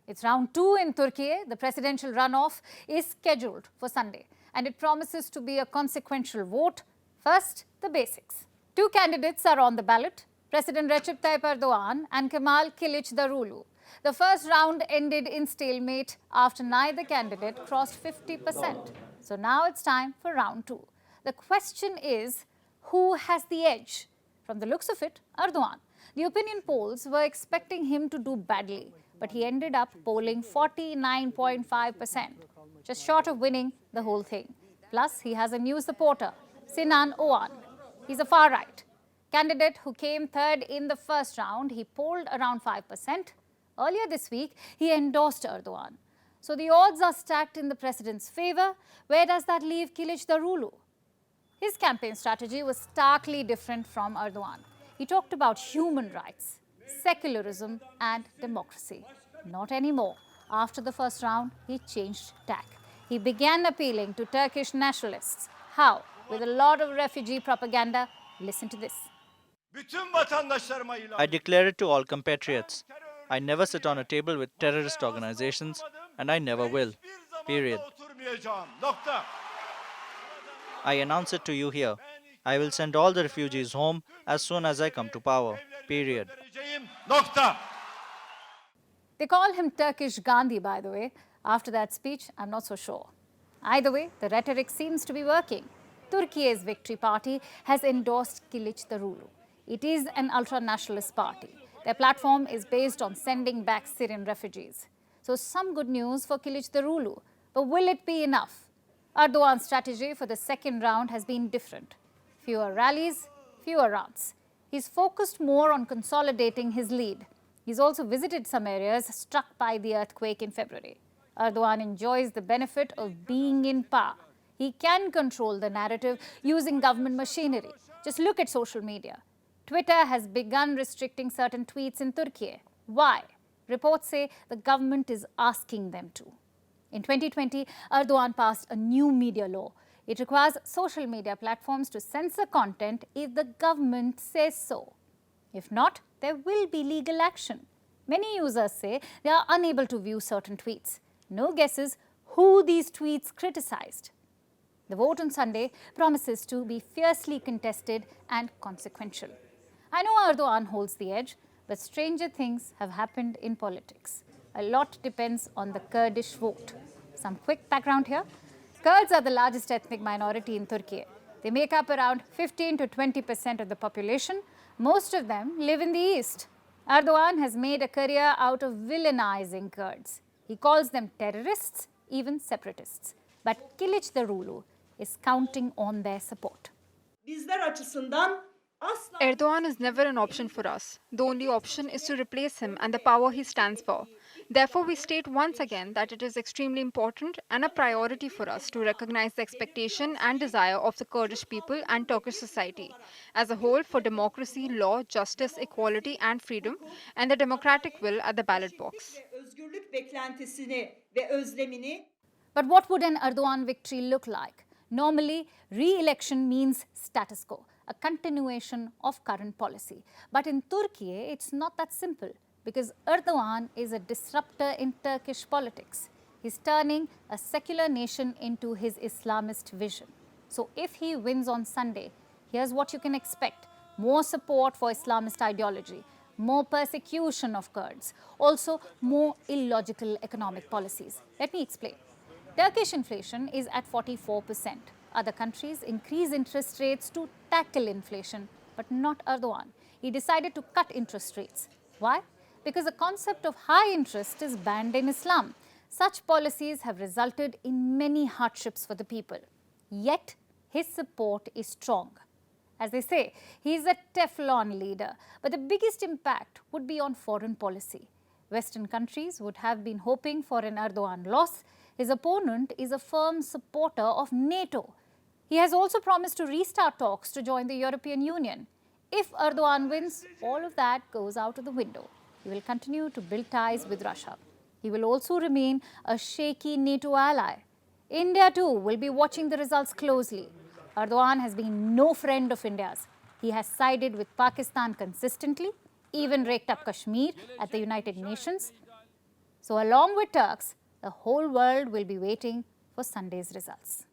It's round 2 in Turkey. The presidential runoff is scheduled for Sunday, and it promises to be a consequential vote. First, the basics. Two candidates are on the ballot, President Recep Tayyip Erdogan and Kemal Kılıçdaroğlu. The first round ended in stalemate after neither candidate crossed 50%. So now it's time for round 2. The question is, who has the edge? From the looks of it, Erdogan. The opinion polls were expecting him to do badly, but he ended up polling 49.5%, just short of winning the whole thing. Plus, he has a new supporter, Sinan Oğan. He's a far-right candidate who came third in the first round. He polled around 5%. Earlier this week, he endorsed Erdogan. So the odds are stacked in the president's favor. Where does that leave Kılıçdaroğlu? His campaign strategy was starkly different from Erdogan. He talked about human rights, secularism and democracy. Not anymore. After the first round, he changed tack. He began appealing to Turkish nationalists. How? With a lot of refugee propaganda. Listen to this. I declare it to all compatriots. I never sit on a table with terrorist organizations, and I never will. Period. I announce it to you here. I will send all the refugees home as soon as I come to power. Period. They call him Turkish Gandhi, by the way. After that speech, I'm not so sure. Either way, the rhetoric seems to be working. Turkey's Victory Party has endorsed Kılıçdaroğlu. It is an ultra-nationalist party. Their platform is based on sending back Syrian refugees. So some good news for Kılıçdaroğlu. But will it be enough? Erdogan's strategy for the second round has been different. Fewer rallies, fewer rounds. He's focused more on consolidating his lead. He's also visited some areas struck by the earthquake in February. Erdogan enjoys the benefit of being in power. He can control the narrative using government machinery. Just look at social media. Twitter has begun restricting certain tweets in Turkey. Why? Reports say the government is asking them to. In 2020, Erdogan passed a new media law. It requires social media platforms to censor content if the government says so. If not, there will be legal action. Many users say they are unable to view certain tweets. No guesses who these tweets criticized. The vote on Sunday promises to be fiercely contested and consequential. I know Erdogan holds the edge, but stranger things have happened in politics. A lot depends on the Kurdish vote. Some quick background here. Kurds are the largest ethnic minority in Turkey. They make up around 15 to 20% of the population. Most of them live in the east. Erdogan has made a career out of villainizing Kurds. He calls them terrorists, even separatists. But Kılıçdaroğlu is counting on their support. Erdogan is never an option for us. The only option is to replace him and the power he stands for. Therefore, we state once again that it is extremely important and a priority for us to recognize the expectation and desire of the Kurdish people and Turkish society as a whole for democracy, law, justice, equality and freedom, and the democratic will at the ballot box. But what would an Erdogan victory look like? Normally, re-election means status quo, a continuation of current policy. But in Turkey, it's not that simple, because Erdogan is a disruptor in Turkish politics. He's turning a secular nation into his Islamist vision. So if he wins on Sunday, here's what you can expect. More support for Islamist ideology, more persecution of Kurds, also more illogical economic policies. Let me explain. Turkish inflation is at 44%. Other countries increase interest rates to tackle inflation, but not Erdogan. He decided to cut interest rates. Why? Because the concept of high interest is banned in Islam. Such policies have resulted in many hardships for the people. Yet, his support is strong. As they say, he is a Teflon leader, but the biggest impact would be on foreign policy. Western countries would have been hoping for an Erdogan loss. His opponent is a firm supporter of NATO. He has also promised to restart talks to join the European Union. If Erdogan wins, all of that goes out of the window. He will continue to build ties with Russia. He will also remain a shaky NATO ally. India too will be watching the results closely. Erdogan has been no friend of India's. He has sided with Pakistan consistently, even raked up Kashmir at the United Nations. So along with Turks, the whole world will be waiting for Sunday's results.